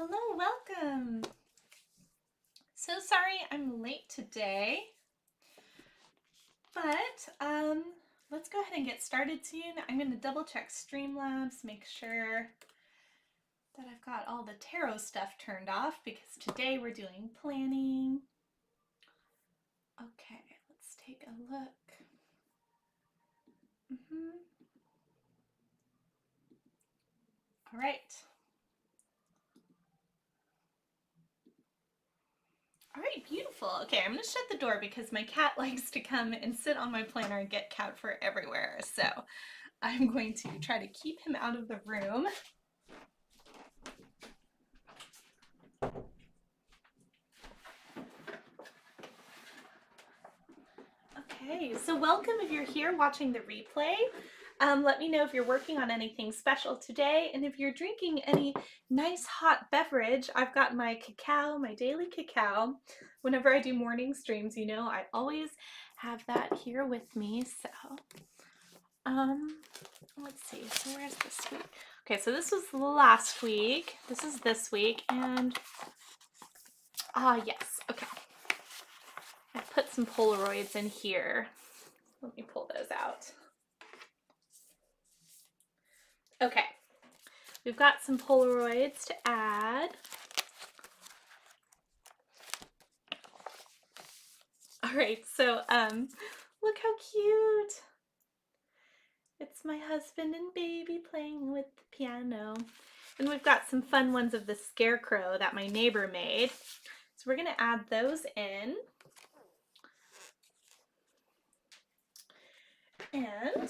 Hello, welcome. So sorry I'm late today, but let's go ahead and get started soon. I'm going to double check Streamlabs, make sure that I've got all the tarot stuff turned off because today we're doing planning. Okay, let's take a look. All right. All right, beautiful. Okay, I'm gonna shut the door because my cat likes to come and sit on my planner and get cat fur everywhere. So I'm going to try to keep him out of the room. Okay, so welcome if you're here watching the replay. Let me know if you're working on anything special today, and if you're drinking any nice hot beverage. I've got my cacao, my daily cacao. Whenever I do morning streams, you know, I always have that here with me. So, let's see, so where's this week? Okay, so this was last week. This is this week, and yes, okay. I put some Polaroids in here. Let me pull those out. Okay, we've got some Polaroids to add. All right, so look how cute. It's my husband and baby playing with the piano. And we've got some fun ones of the scarecrow that my neighbor made. So we're gonna add those in. And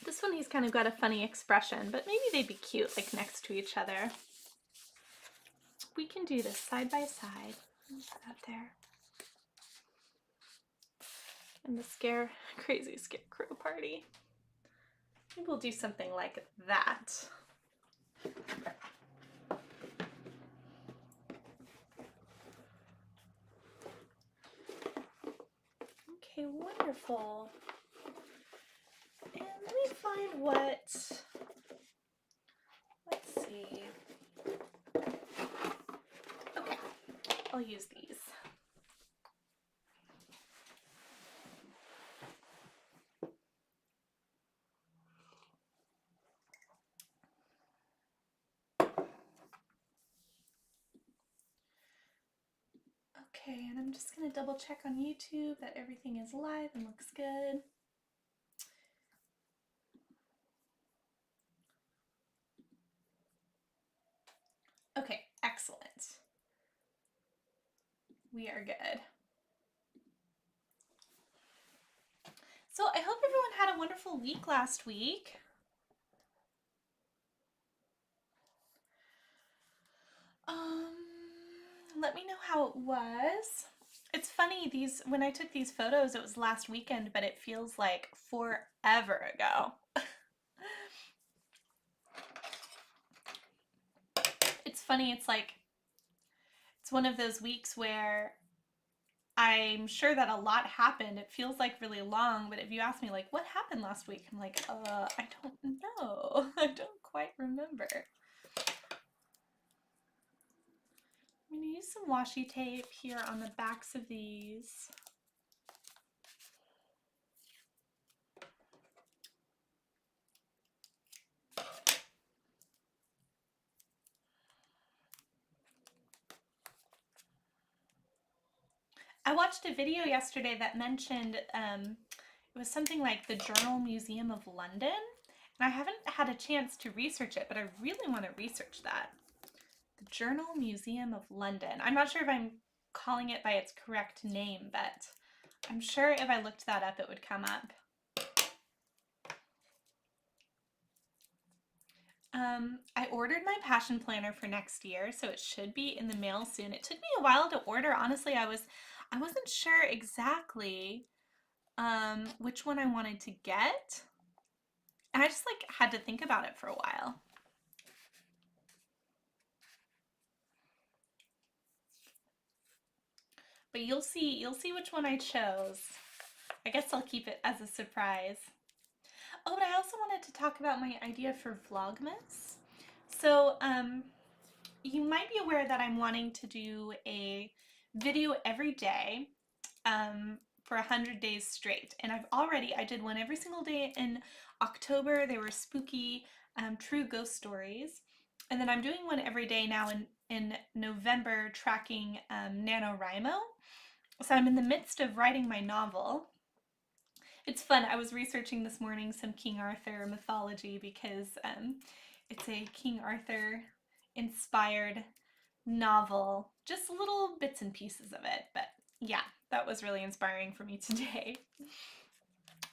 this one, he's kind of got a funny expression, but maybe they'd be cute like next to each other. We can do this side by side. Put that there. And the crazy scarecrow party. Maybe we'll do something like that. Okay, wonderful. And let me find what, let's see. Okay, I'll use these. Okay, and I'm just gonna double check on YouTube that everything is live and looks good. Okay, excellent. We are good. So I hope everyone had a wonderful week last week. Let me know how it was. It's funny, when I took these photos, it was last weekend, but it feels like forever ago. It's funny, it's one of those weeks where I'm sure that a lot happened. It feels like really long, but if you ask me like, what happened last week? I'm like, I don't know. I don't quite remember. I'm going to use some washi tape here on the backs of these. I watched a video yesterday that mentioned it was something like the Journal Museum of London, and I haven't had a chance to research it, but I really want to research that. The Journal Museum of London. I'm not sure if I'm calling it by its correct name, but I'm sure if I looked that up, it would come up. I ordered my passion planner for next year, so it should be in the mail soon. It took me a while to order. Honestly, I wasn't sure exactly which one I wanted to get. And I just had to think about it for a while. But you'll see which one I chose. I guess I'll keep it as a surprise. Oh, but I also wanted to talk about my idea for Vlogmas. So, you might be aware that I'm wanting to do a video every day for 100 days straight. And I did one every single day in October. They were spooky, true ghost stories. And then I'm doing one every day now in November, tracking NaNoWriMo. So I'm in the midst of writing my novel. It's fun. I was researching this morning some King Arthur mythology because it's a King Arthur inspired novel, just little bits and pieces of it. But yeah, that was really inspiring for me today.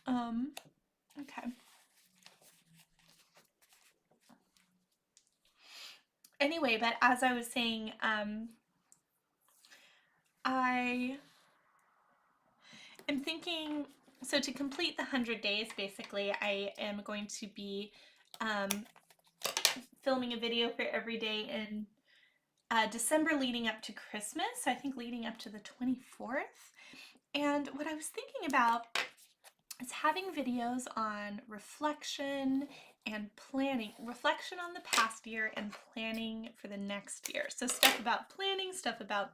Okay. Anyway, but as I was saying, I am thinking, so to complete the 100 days, basically, I am going to be filming a video for every day in December leading up to Christmas, so I think leading up to the 24th. And what I was thinking about is having videos on reflection and planning, reflection on the past year and planning for the next year. So stuff about planning, stuff about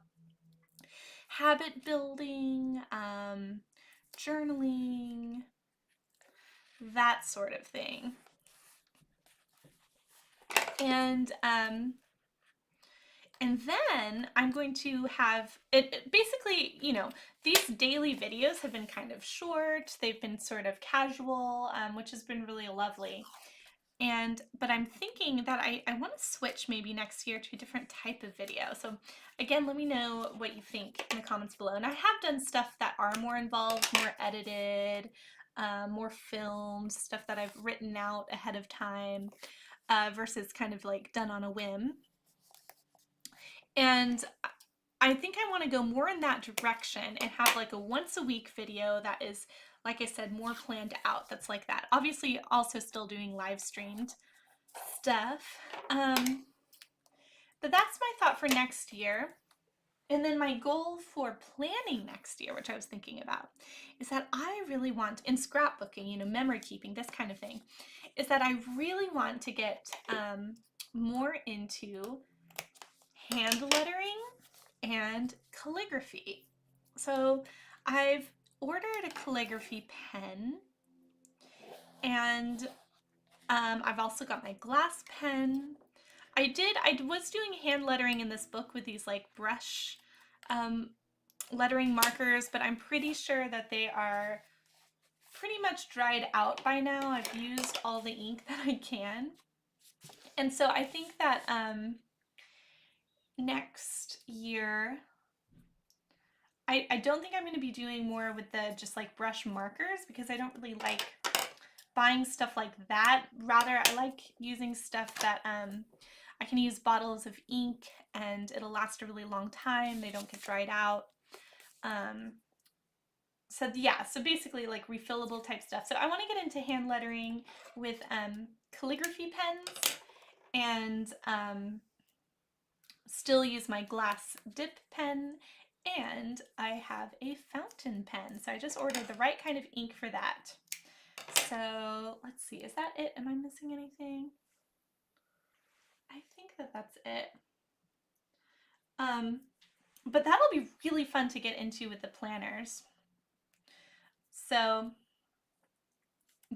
habit building, journaling, that sort of thing. And then I'm going to have it basically, you know, these daily videos have been kind of short. They've been sort of casual, which has been really lovely. But I'm thinking that I want to switch maybe next year to a different type of video. So again, let me know what you think in the comments below. And I have done stuff that are more involved, more edited, more filmed, stuff that I've written out ahead of time versus kind of like done on a whim. And I think I want to go more in that direction and have like a once a week video that is, like I said, more planned out. That's like that. Obviously, also still doing live streamed stuff. But that's my thought for next year. And then my goal for planning next year, which I was thinking about, is that I really want, in scrapbooking, you know, memory keeping, this kind of thing, is that I really want to get more into hand lettering and calligraphy. So I've ordered a calligraphy pen, and I've also got my glass pen. I was doing hand lettering in this book with these like brush lettering markers, but I'm pretty sure that they are pretty much dried out by now. I've used all the ink that I can. And so I think that next year, I don't think I'm going to be doing more with the just like brush markers because I don't really like buying stuff like that. Rather, I like using stuff that I can use bottles of ink and it'll last a really long time. They don't get dried out. So yeah, so basically like refillable type stuff. So I want to get into hand lettering with calligraphy pens and still use my glass dip pen, and I have a fountain pen. So I just ordered the right kind of ink for that. So let's see, is that it? Am I missing anything? I think that that's it. But that'll be really fun to get into with the planners. So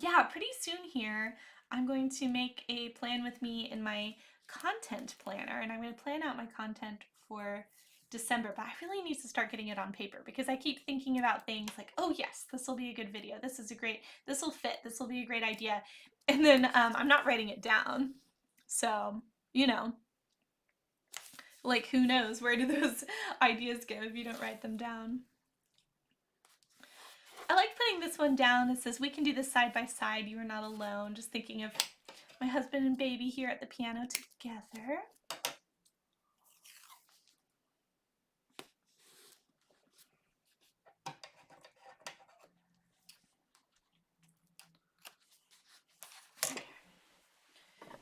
yeah, pretty soon here, I'm going to make a plan with me in my content planner, and I'm going to plan out my content for December, but I really need to start getting it on paper because I keep thinking about things like, oh yes, this will be a good video. This will fit. This will be a great idea. And then I'm not writing it down. So, you know, like who knows, where do those ideas go if you don't write them down? I like putting this one down. It says, we can do this side by side. You are not alone. Just thinking of my husband and baby here at the piano together.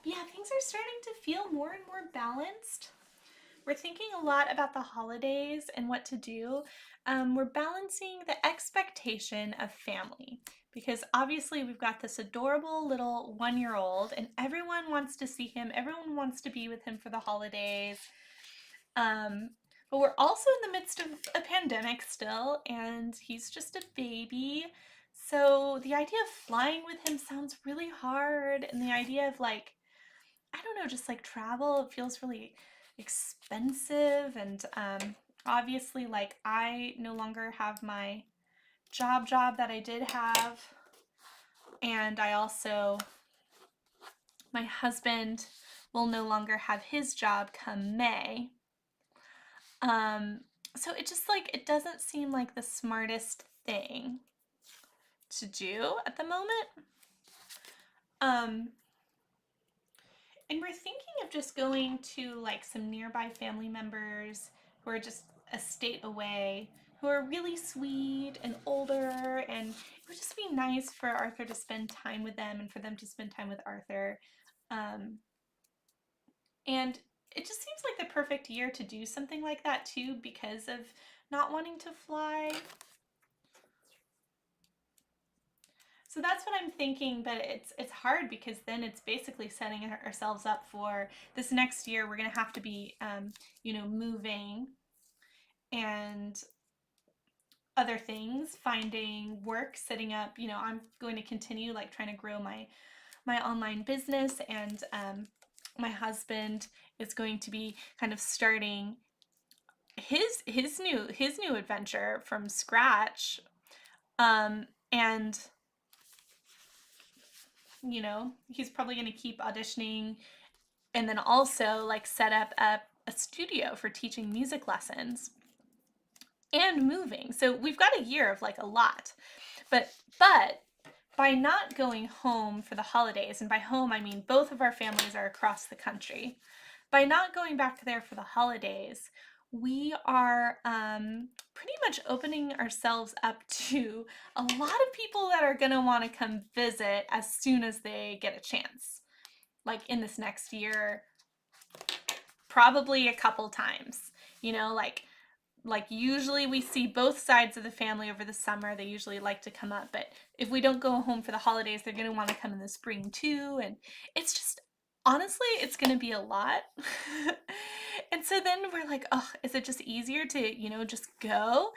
Yeah, things are starting to feel more and more balanced we're thinking a lot about the holidays and what to do. We're balancing the expectation of family because obviously we've got this adorable little 1-year-old and everyone wants to see him, everyone wants to be with him for the holidays. Um, but we're also in the midst of a pandemic still, and he's just a baby. So the idea of flying with him sounds really hard, and the idea of like, I don't know, just like travel, it feels really expensive. And obviously, like, I no longer have my job that I did have, and I also, my husband will no longer have his job come May. Um, so it just like, it doesn't seem like the smartest thing to do at the moment. And we're thinking of just going to like some nearby family members who are just a state away, who are really sweet and older, and it would just be nice for Arthur to spend time with them and for them to spend time with Arthur. Um, and it just seems like the perfect year to do something like that too, because of not wanting to fly. So that's what I'm thinking, but it's hard because then it's basically setting ourselves up for this next year. We're gonna have to be, moving and other things, finding work, setting up. I'm going to continue like trying to grow my online business, and my husband is going to be kind of starting his new adventure from scratch, and he's probably going to keep auditioning and then also like set up a studio for teaching music lessons and moving. So we've got a year of like a lot. But by not going home for the holidays, and by home I mean both of our families are across the country. By not going back there for the holidays, we are pretty much opening ourselves up to a lot of people that are going to want to come visit as soon as they get a chance. Like in this next year, probably a couple times. Like usually we see both sides of the family over the summer. They usually like to come up, but if we don't go home for the holidays, they're going to want to come in the spring too. And it's just, honestly, it's going to be a lot. And so then we're like, oh, is it just easier to, just go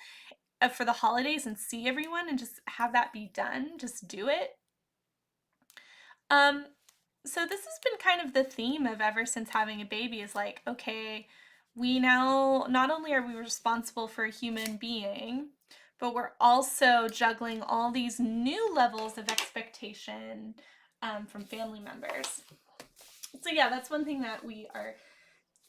for the holidays and see everyone and just have that be done? Just do it. Um, so this has been kind of the theme of ever since having a baby, is like, okay, we now, not only are we responsible for a human being, but we're also juggling all these new levels of expectation from family members. So yeah, that's one thing that we are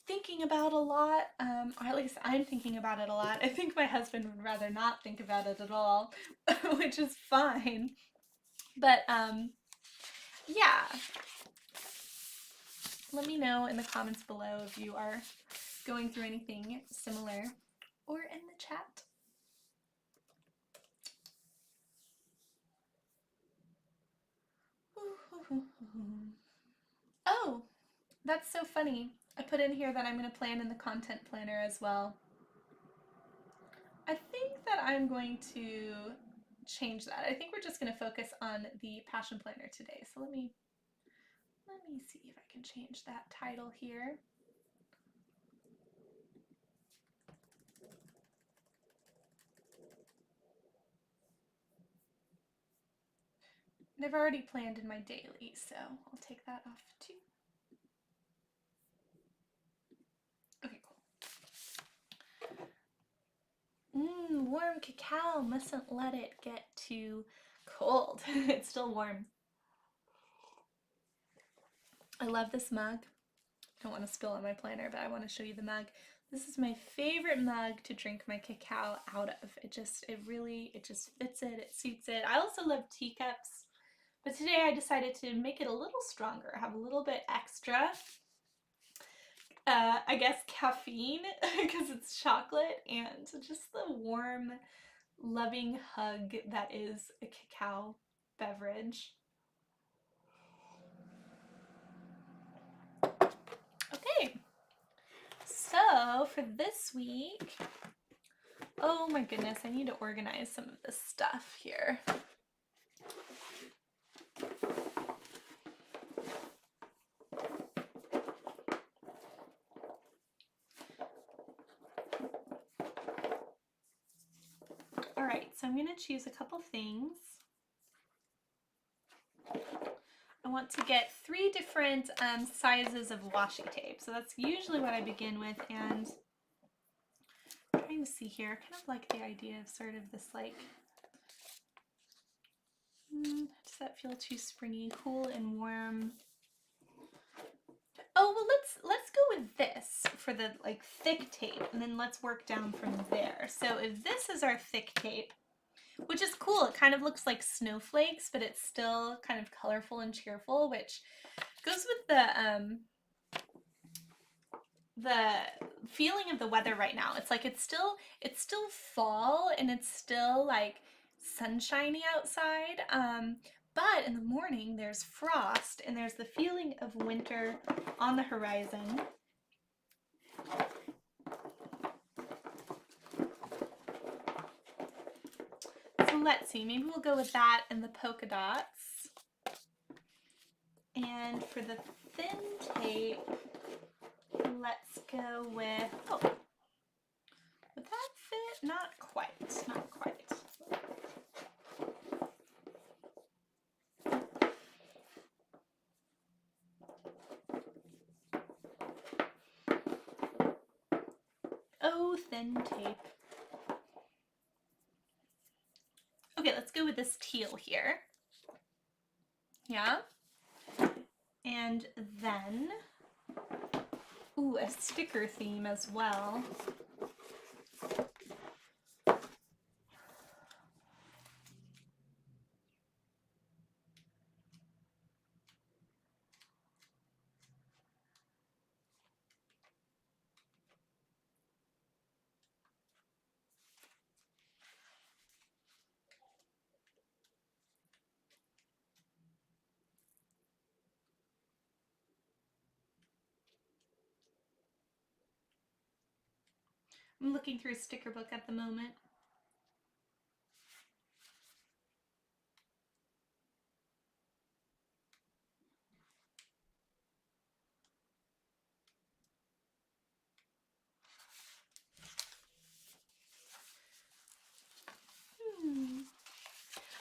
thinking about a lot, or at least I'm thinking about it a lot. I think my husband would rather not think about it at all, which is fine. But yeah, let me know in the comments below if you are going through anything similar, or in the chat. Oh, that's so funny. I put in here that I'm going to plan in the content planner as well. I think that I'm going to change that. I think we're just going to focus on the passion planner today. So let me see if I can change that title here. And I've already planned in my daily, so I'll take that off too. Okay, cool. Warm cacao. Mustn't let it get too cold. It's still warm. I love this mug. I don't want to spill on my planner, but I want to show you the mug. This is my favorite mug to drink my cacao out of. It just fits it, it suits it. I also love teacups, but today I decided to make it a little stronger, have a little bit extra, I guess caffeine, because it's chocolate, and just the warm, loving hug that is a cacao beverage. Okay, so So for this week, oh my goodness, I need to organize some of this stuff here. All right, so I'm going to choose a couple things. I want to get 3 different sizes of washi tape. So that's usually what I begin with, and I'm trying to see here, I kind of like the idea of sort of this like, does that feel too springy? Cool and warm. Oh, well, let's go with this for the like thick tape, and then let's work down from there. So if this is our thick tape, which is cool, it kind of looks like snowflakes, but it's still kind of colorful and cheerful, which goes with the feeling of the weather right now. It's like it's still fall, and it's still like sunshiny outside, but in the morning there's frost and there's the feeling of winter on the horizon. So let's see, maybe we'll go with that and the polka dots. And for the thin tape, let's go with, oh, would that fit? Not quite, not quite. Oh, thin tape. Okay, let's go with this teal here. Yeah. And then, ooh, a sticker theme as well. I'm looking through a sticker book at the moment.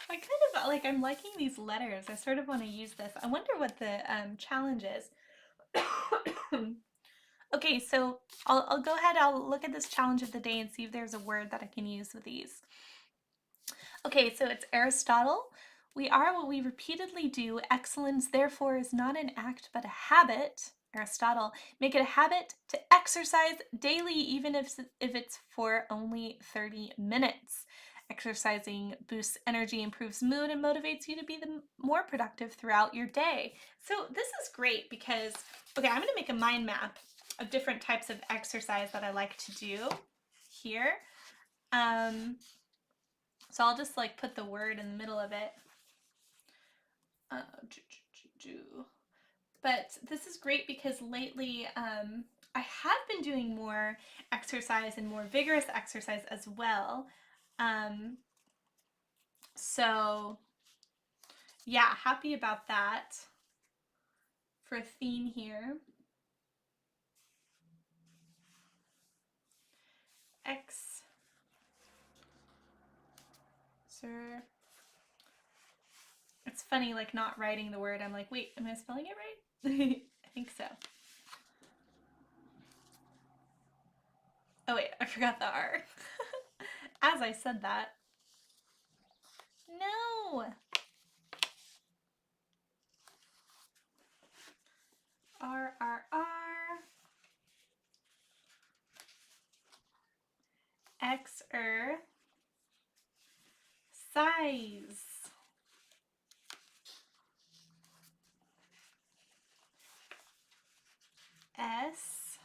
I kind of like, I'm liking these letters. I sort of want to use this. I wonder what the challenge is. Okay, so I'll go ahead, I'll look at this challenge of the day and see if there's a word that I can use with these. Okay, so it's Aristotle. We are what we repeatedly do. Excellence, therefore, is not an act but a habit. Aristotle, make it a habit to exercise daily, even if it's for only 30 minutes. Exercising boosts energy, improves mood, and motivates you to be more productive throughout your day. So this is great because, okay, I'm going to make a mind map of different types of exercise that I like to do here. So I'll just like put the word in the middle of it. But this is great because lately I have been doing more exercise and more vigorous exercise as well. So yeah, happy about that for a theme here. Sir. It's funny, like not writing the word. I'm like, wait, am I spelling it right? I think so. Oh wait, I forgot the R. As I said that. No! R, R, R. X-er. Size. S.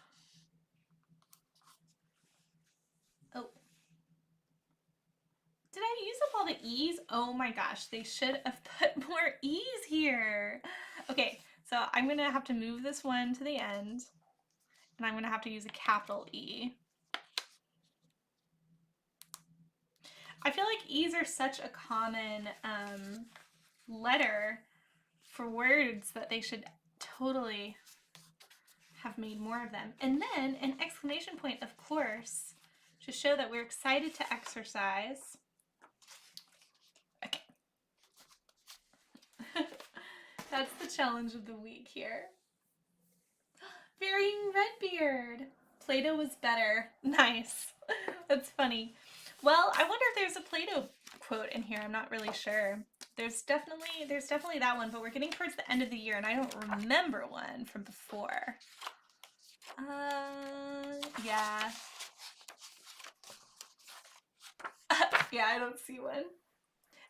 Oh. Did I use up all the E's? Oh my gosh, they should have put more E's here. Okay, so I'm gonna have to move this one to the end. And I'm going to have to use a capital E. I feel like E's are such a common letter for words that they should totally have made more of them. And then an exclamation point, of course, to show that we're excited to exercise. Okay. That's the challenge of the week here. Varying Redbeard. Play-Doh was better. Nice. That's funny. Well, I wonder if there's a Play-Doh quote in here. I'm not really sure. There's definitely that one, but we're getting towards the end of the year and I don't remember one from before. Yeah. Yeah, I don't see one.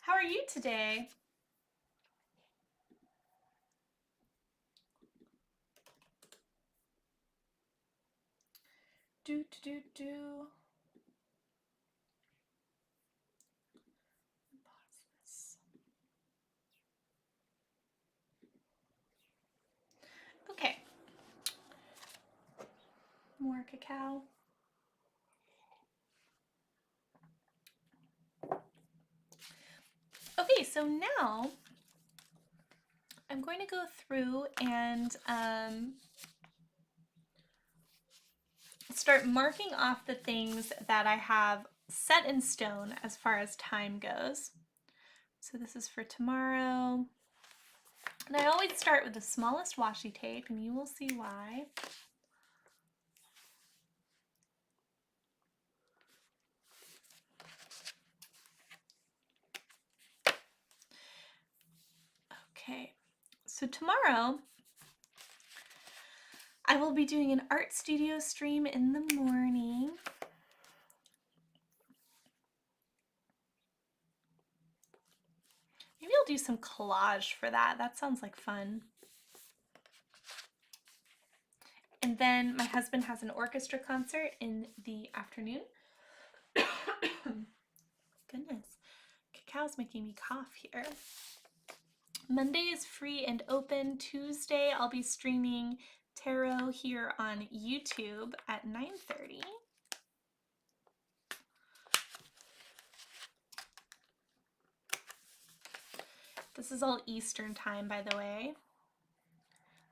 How are you today? Do. Pause this. Okay. More cacao. Okay, so now I'm going to go through and start marking off the things that I have set in stone as far as time goes. So this is for tomorrow. And I always start with the smallest washi tape, and you will see why. Okay, so tomorrow I will be doing an art studio stream in the morning. Maybe I'll do some collage for that. That sounds like fun. And then my husband has an orchestra concert in the afternoon. Goodness, cacao's making me cough here. Monday is free and open. Tuesday, I'll be streaming tarot here on YouTube at 9:30. This is all Eastern time, by the way.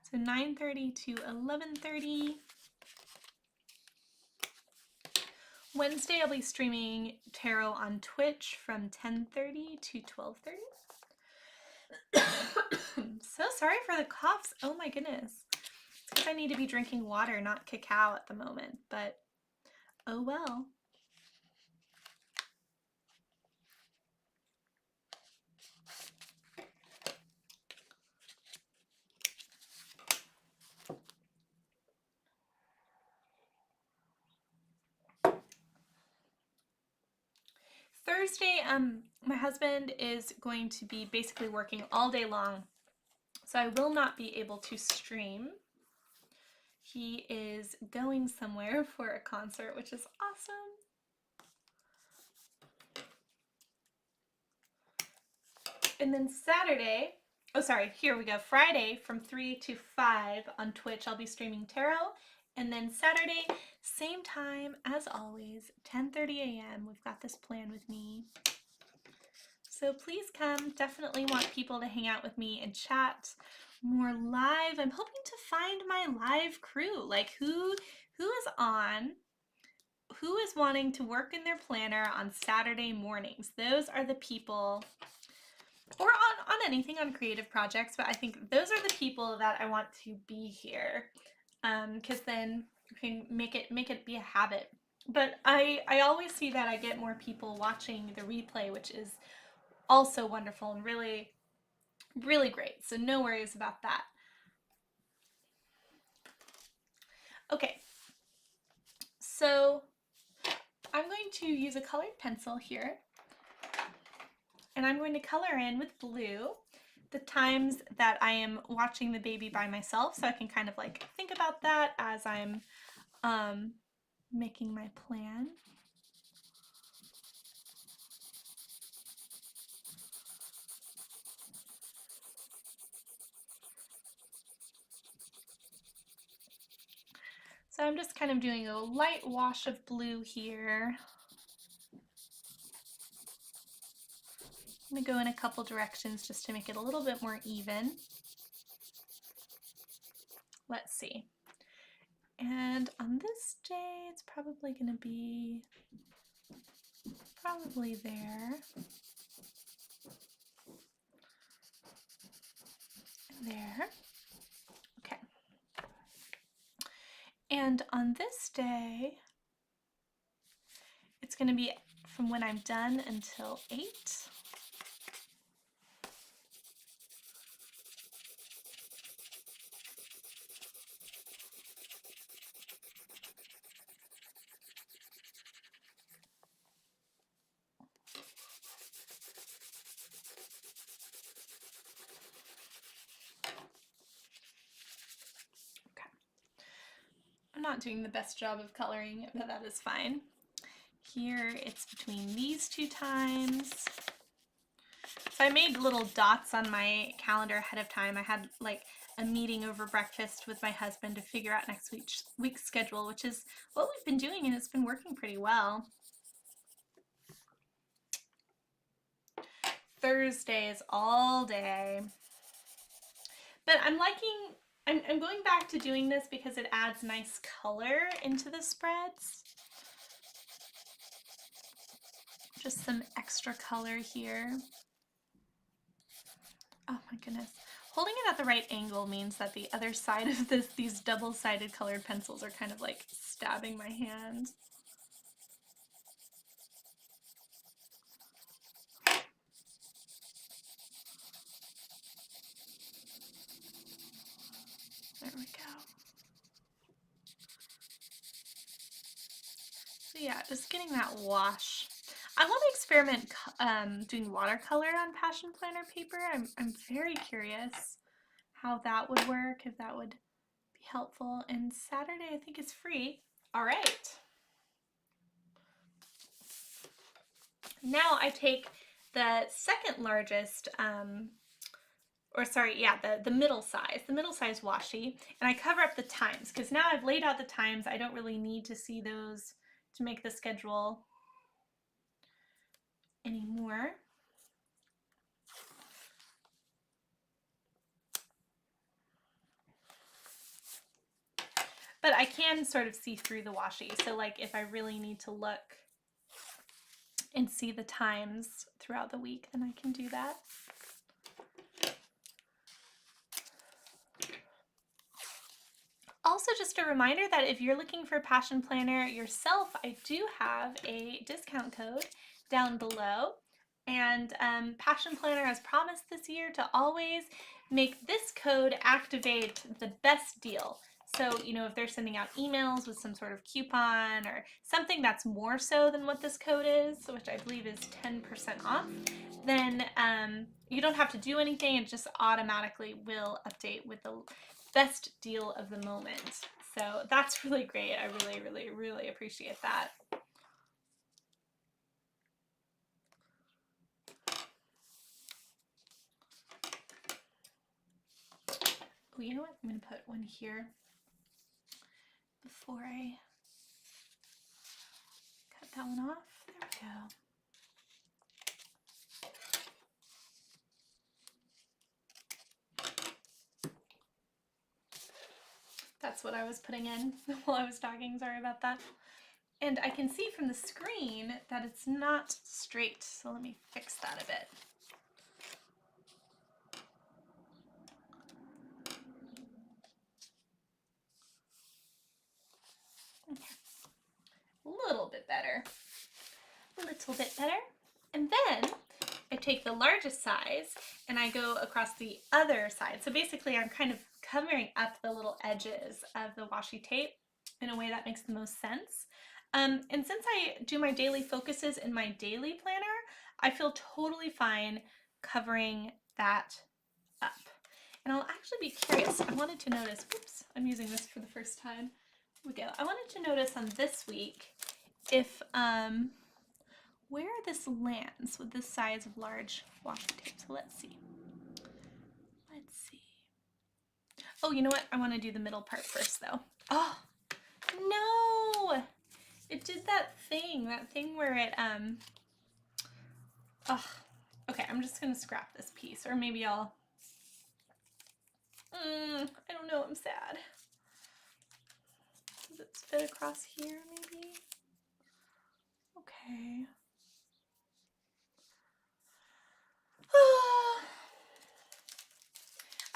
So 9:30 to 11:30. Wednesday, I'll be streaming tarot on Twitch from 10:30 to 12:30. So sorry for the coughs. Oh my goodness. It's because I need to be drinking water, not cacao at the moment, but oh well. Thursday, my husband is going to be basically working all day long, so I will not be able to stream. He is going somewhere for a concert, which is awesome. And then Saturday, oh sorry, here we go. Friday from 3 to 5 on Twitch, I'll be streaming tarot. And then Saturday, same time as always, 10:30 a.m. We've got this plan with me. So please come. Definitely want people to hang out with me and chat more live. I'm hoping to find my live crew. Like who is on, who is wanting to work in their planner on Saturday mornings. Those are the people, or on anything, on creative projects, but I think those are the people that I want to be here. Because then you can make it be a habit. But I always see that I get more people watching the replay, which is also wonderful and really, really great. So no worries about that. Okay, so I'm going to use a colored pencil here, and I'm going to color in with blue the times that I am watching the baby by myself, so I can kind of like think about that as I'm making my plan. So So I'm just kind of doing a light wash of blue here. I'm going to go in a couple directions just to make it a little bit more even. Let's see. And on this day, it's probably going to be there. There. Okay. And on this day, it's going to be from when I'm done until 8. I'm not doing the best job of coloring, but that is fine. Here it's between these 2 times. So I made little dots on my calendar ahead of time. I had like a meeting over breakfast with my husband to figure out next week's schedule, which is what we've been doing, and it's been working pretty well. Thursday is all day. But I'm going back to doing this because it adds nice color into the spreads. Just some extra color here. Oh my goodness. Holding it at the right angle means that the other side of these double-sided colored pencils are kind of like stabbing my hand. There we go. So yeah, just getting that wash. I want to experiment doing watercolor on Passion Planner paper. I'm very curious how that would work, if that would be helpful. And Saturday, I think, is free. All right. Now I take the second largest, the middle size washi, and I cover up the times, because now I've laid out the times. I don't really need to see those to make the schedule anymore. But I can sort of see through the washi. So like if I really need to look and see the times throughout the week, then I can do that. Also, just a reminder that if you're looking for Passion Planner yourself, I do have a discount code down below. And Passion Planner has promised this year to always make this code activate the best deal. So, you know, if they're sending out emails with some sort of coupon or something that's more so than what this code is, which I believe is 10% off, then you don't have to do anything. It just automatically will update with the best deal of the moment. So that's really great. I really appreciate that. Oh, you know what? I'm going to put one here before I cut that one off. There we go. That's what I was putting in while I was talking. Sorry about that. And I can see from the screen that it's not straight. So let me fix that a bit. Okay. A little bit better. A little bit better. And then I take the largest size and I go across the other side. So basically I'm kind of covering up the little edges of the washi tape in a way that makes the most sense. And since I do my daily focuses in my daily planner, I feel totally fine covering that up. And I'll actually be curious. I wanted to notice, oops, I'm using this for the first time. Here we go. I wanted to notice on this week if where this lands with this size of large washi tape. So let's see. Let's see. Oh, you know what? I want to do the middle part first though. Oh, No! It did that thing where it, ugh. Okay, I'm just gonna scrap this piece, or maybe I'll, I don't know, I'm sad. Does it fit across here, maybe? Okay.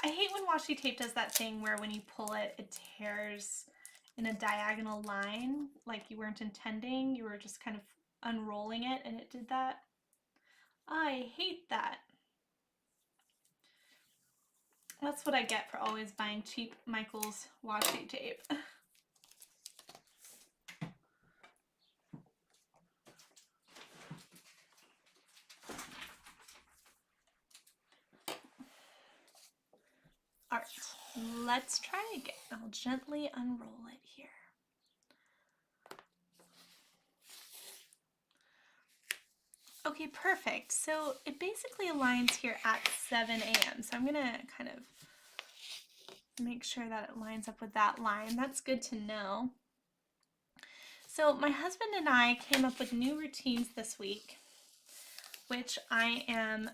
I hate when washi tape does that thing where when you pull it, it tears in a diagonal line, like you weren't intending. You were just kind of unrolling it and it did that. I hate that. That's what I get for always buying cheap Michael's washi tape. All right, let's try again. I'll gently unroll it here. Okay, perfect. So it basically aligns here at 7 a.m. So I'm gonna kind of make sure that it lines up with that line. That's good to know. So my husband and I came up with new routines this week, which I am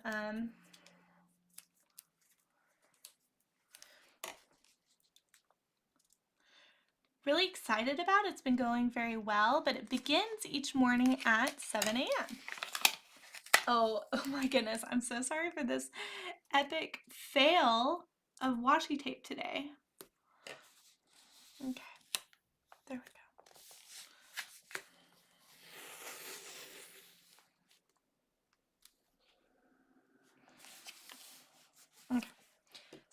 really excited about. It's been going very well, but it begins each morning at 7 a.m. Oh my goodness, I'm so sorry for this epic fail of washi tape today. Okay, there we go. Okay,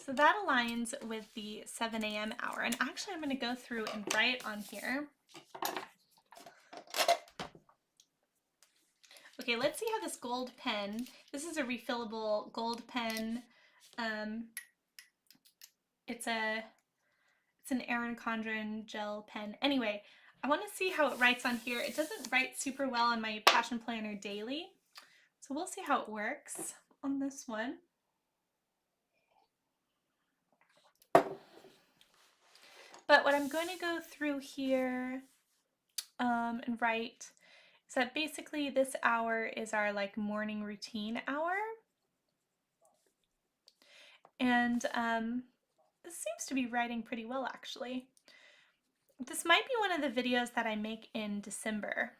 so that aligns with the 7 a.m. hour. And actually I'm going to go through and write on here. Okay, let's see how this gold pen, this is a refillable gold pen. It's an Erin Condren gel pen. Anyway, I want to see how it writes on here. It doesn't write super well on my Passion Planner Daily, so we'll see how it works on this one. But what I'm going to go through here and write is that basically this hour is our like morning routine hour. And this seems to be writing pretty well, actually. This might be one of the videos that I make in December,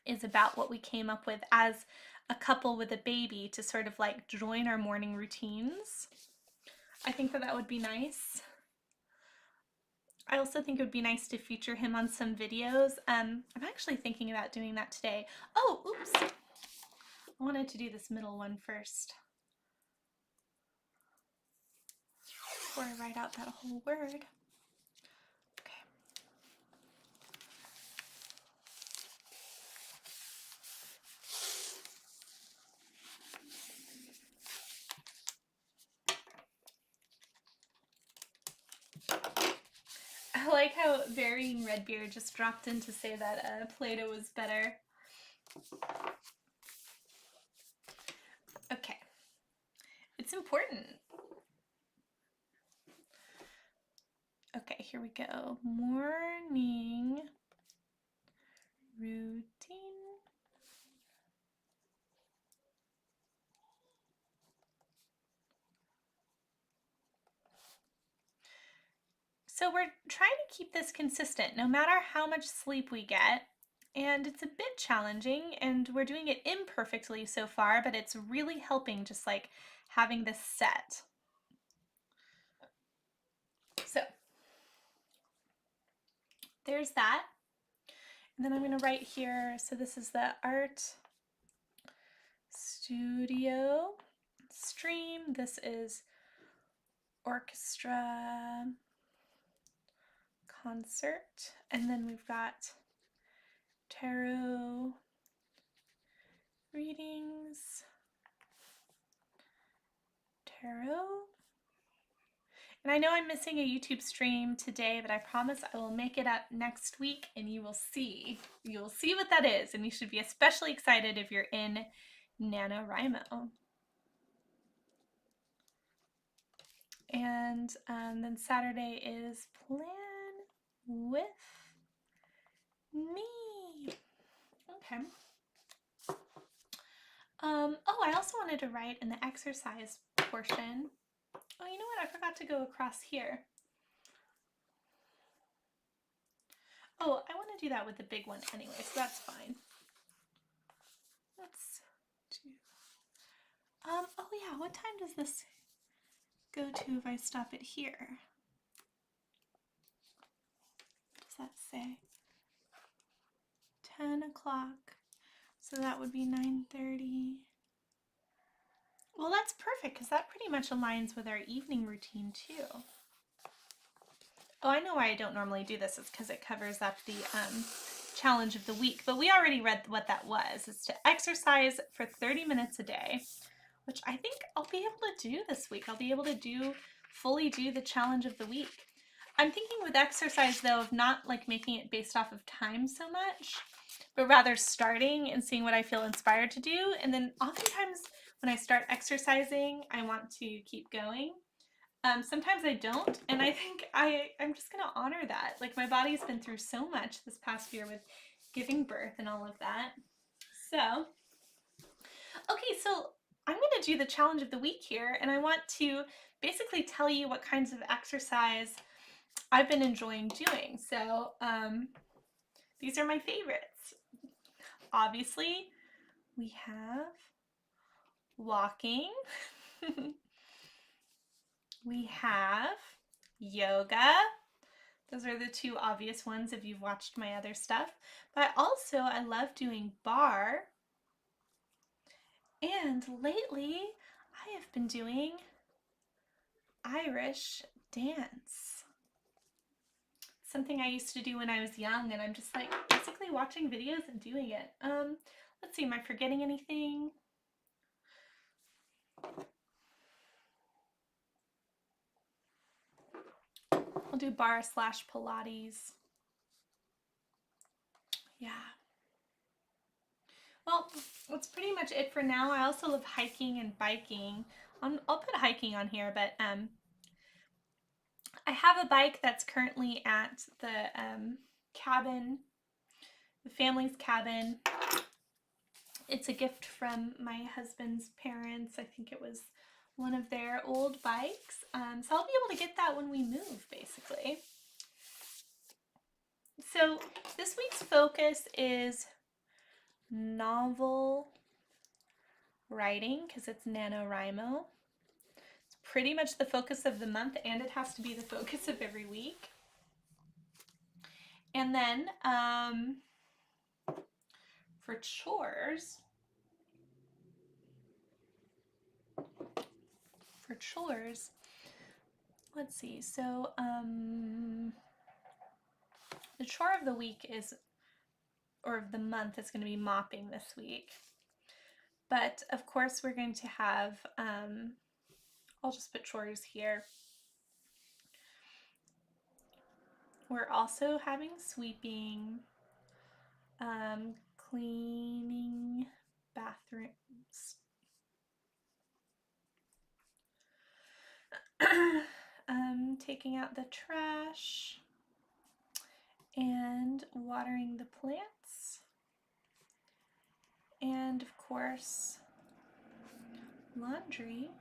is about what we came up with as a couple with a baby to sort of like join our morning routines. I think that would be nice. I also think it would be nice to feature him on some videos. I'm actually thinking about doing that today. Oh, oops. I wanted to do this middle one first before I write out that whole word. I like how Varying Redbeard just dropped in to say that Play-Doh was better. Okay. It's important. Okay, here we go. Morning routine. So we're trying to keep this consistent no matter how much sleep we get. And it's a bit challenging and we're doing it imperfectly so far, but it's really helping just like having this set. So there's that. And then I'm going to write here, so this is the art studio stream. This is orchestra concert. And then we've got tarot readings, tarot. And I know I'm missing a YouTube stream today, but I promise I will make it up next week and you will see. You'll see what that is, and you should be especially excited if you're in NaNoWriMo. And then Saturday is plan. with me. Okay. Oh, I also wanted to write in the exercise portion. Oh, you know what? I forgot to go across here. Oh, I want to do that with the big one anyway, so that's fine. Let's do... oh yeah, what time does this go to if I stop it here? What does that say? 10 o'clock. So that would be 9:30. Well, that's perfect because that pretty much aligns with our evening routine too. Oh, I know why I don't normally do this. It's because it covers up the challenge of the week. But we already read what that was. It's to exercise for 30 minutes a day, which I think I'll be able to do this week. I'll be able to fully do the challenge of the week. I'm thinking with exercise, though, of not like making it based off of time so much, but rather starting and seeing what I feel inspired to do. And then oftentimes when I start exercising, I want to keep going. Sometimes I don't, and I think I'm just gonna honor that. Like, my body's been through so much this past year with giving birth and all of that. So, okay, so I'm gonna do the challenge of the week here, and I want to basically tell you what kinds of exercise I've been enjoying doing. So, these are my favorites. Obviously, we have walking. We have yoga. Those are the two obvious ones if you've watched my other stuff. But also, I love doing barre. And lately, I have been doing Irish dance. Something I used to do when I was young, and I'm just like basically watching videos and doing it. Let's see, am I forgetting anything? I'll do barre / Pilates. Yeah. Well, that's pretty much it for now. I also love hiking and biking. I'll put hiking on here, but I have a bike that's currently at the cabin, the family's cabin. It's a gift from my husband's parents. I think it was one of their old bikes. So I'll be able to get that when we move, basically. So this week's focus is novel writing because it's NaNoWriMo. It's pretty much the focus of the month, and it has to be the focus of every week. And then for chores, let's see. So the chore of the week is, or of the month, is going to be mopping this week. But of course we're going to have, I'll just put chores here. We're also having sweeping, cleaning bathrooms, taking out the trash, and watering the plants, and of course laundry.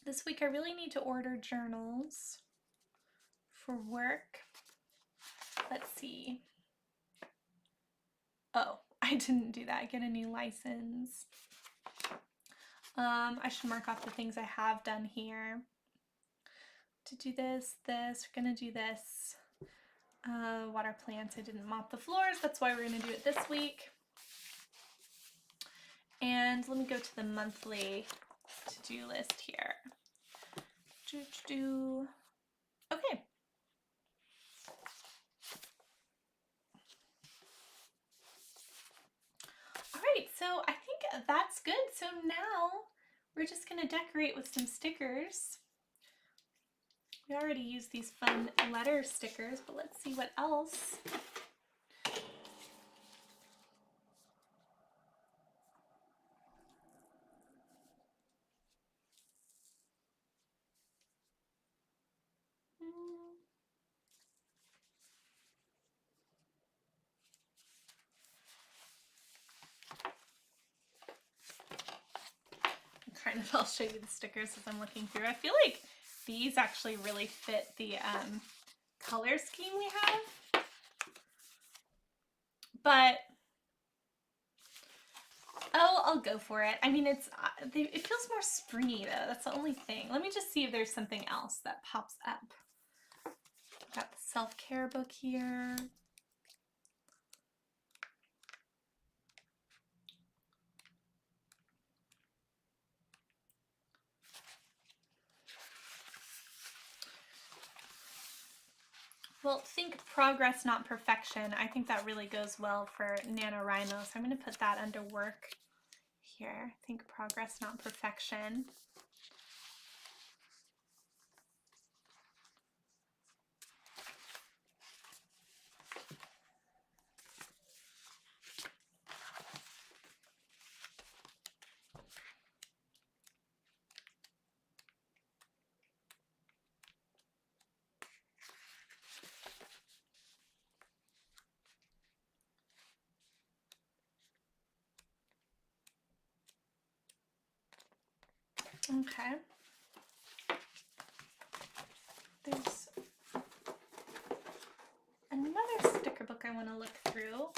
This week I really need to order journals for work. Let's see. Oh, I didn't do that. Get a new license. I should mark off the things I have done here. To do this, we're gonna do this. Water plants, I didn't mop the floors. That's why we're gonna do it this week. And let me go to the monthly to-do list here. Okay. All right, so I think that's good. So now we're just gonna decorate with some stickers. We already used these fun letter stickers, but let's see what else. fine if I'll show you the stickers as I'm looking through. I feel like these actually really fit the color scheme we have. But, oh, I'll go for it. I mean, it feels more springy though. That's the only thing. Let me just see if there's something else that pops up. Got the self-care book here. Well, think progress, not perfection. I think that really goes well for NaNoWriMo. So I'm going to put that under work here. Think progress, not perfection. Okay. There's another sticker book I want to look through.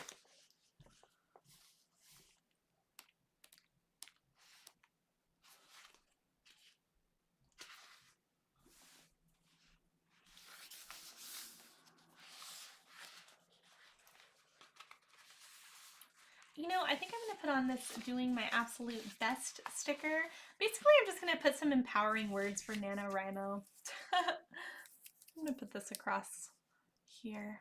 You know, I think I'm going to put on this doing my absolute best sticker. Basically, I'm just going to put some empowering words for NaNoWriMo. I'm going to put this across here.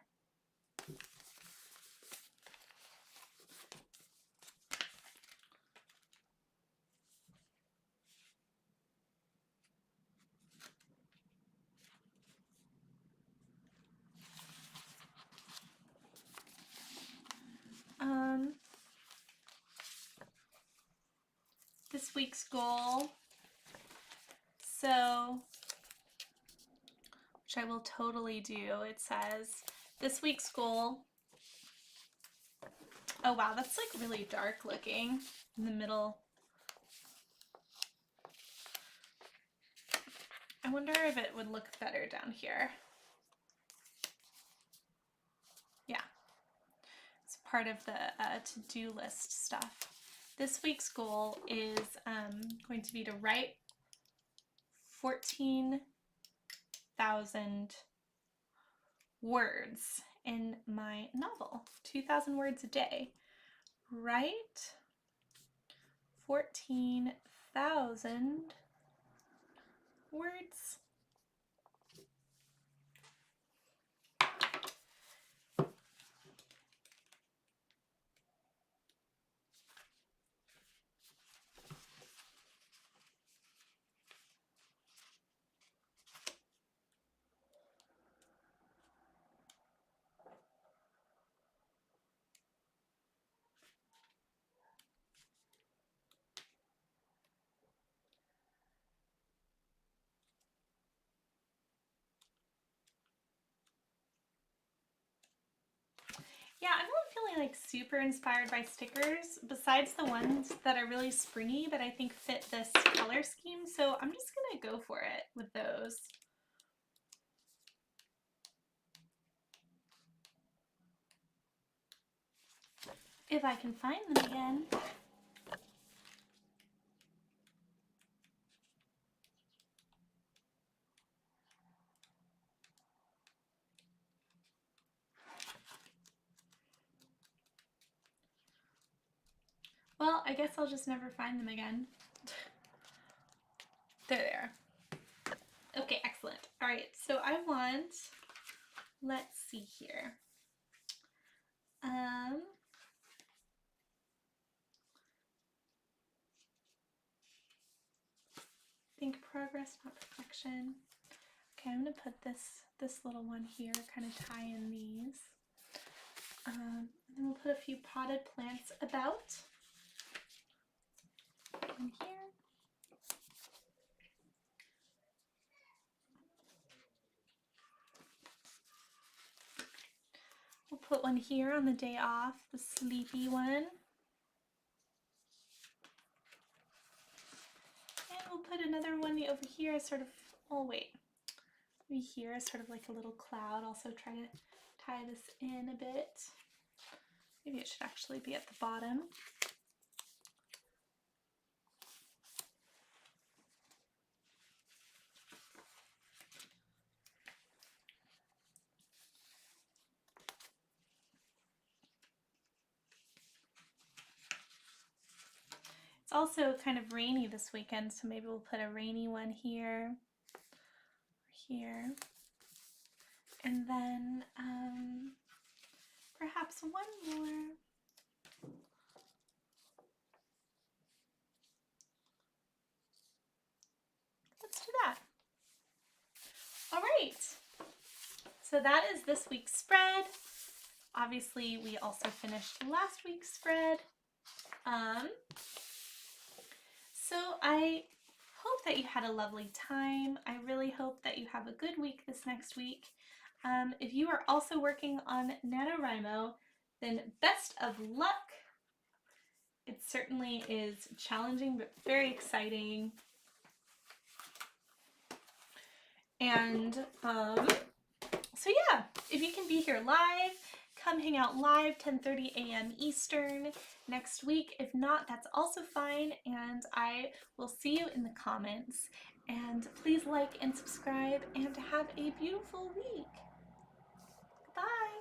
This week's goal. So, which I will totally do. It says, this week's goal. Oh wow, that's like really dark looking in the middle. I wonder if it would look better down here. Yeah, it's part of the to-do list stuff. This week's goal is going to be to write 14,000 words in my novel. 2,000 words a day. Write 14,000 words. Yeah, I'm not feeling like super inspired by stickers besides the ones that are really springy that I think fit this color scheme. So I'm just gonna go for it with those. If I can find them again. Well, I guess I'll just never find them again. They're there. Okay, excellent. All right, so I want, let's see here. Think progress, not perfection. Okay, I'm gonna put this little one here, kind of tie in these. And then we'll put a few potted plants about in here. We'll put one here on the day off, the sleepy one. put another one over here, sort of, oh wait, maybe here, sort of like a little cloud. Also try to tie this in a bit. Maybe it should actually be at the bottom. It's also kind of rainy this weekend, so maybe we'll put a rainy one here, here, and then perhaps one more. Let's do that. All right, so that is this week's spread. Obviously, we also finished last week's spread. So I hope that you had a lovely time. I really hope that you have a good week this next week. If you are also working on NaNoWriMo, then best of luck. It certainly is challenging, but very exciting. And so yeah, if you can be here live, come hang out live 10:30 a.m. Eastern next week. If not, that's also fine, and I will see you in the comments. And please like and subscribe, and have a beautiful week. Bye.